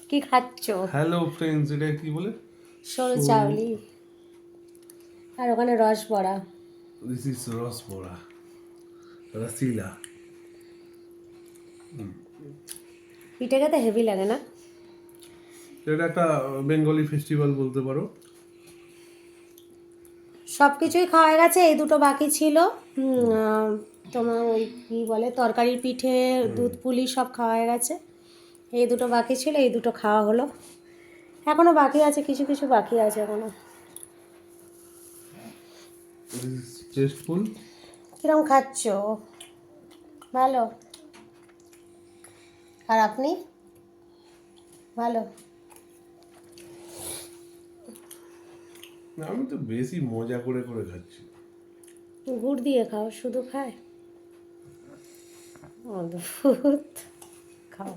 কি খাচ্ছ? Hello friends, এটা কি বলে? সরু চাউলি। আর ওখানে রস বড়া। দিস ইজ রস বড়া, রসিলা। পিঠে খেতে হেভি লাগে না? এটা একটা বেঙ্গলি ফেস্টিভ্যাল বলতে পারো। সব কিছুই খাওয়া গেছে, এই দুটো বাকি ছিল। তোমার ওই কী বলে তরকারির পিঠে, দুধ পুলি সব খাওয়া গেছে। এই দুটো বাকি ছিল, এই দুটো খাওয়া হলো। এখনো বাকি আছে, কিছু কিছু বাকি আছে এখনো। টেস্টফুল। কিরম খাচ্ছ? ভালো? আর আপনি? ভালো? আমি তো বেশি মজা করে করে খাচ্ছি। গুড় দিয়ে খাও, শুধু খায়? অদ্ভুত। খাও।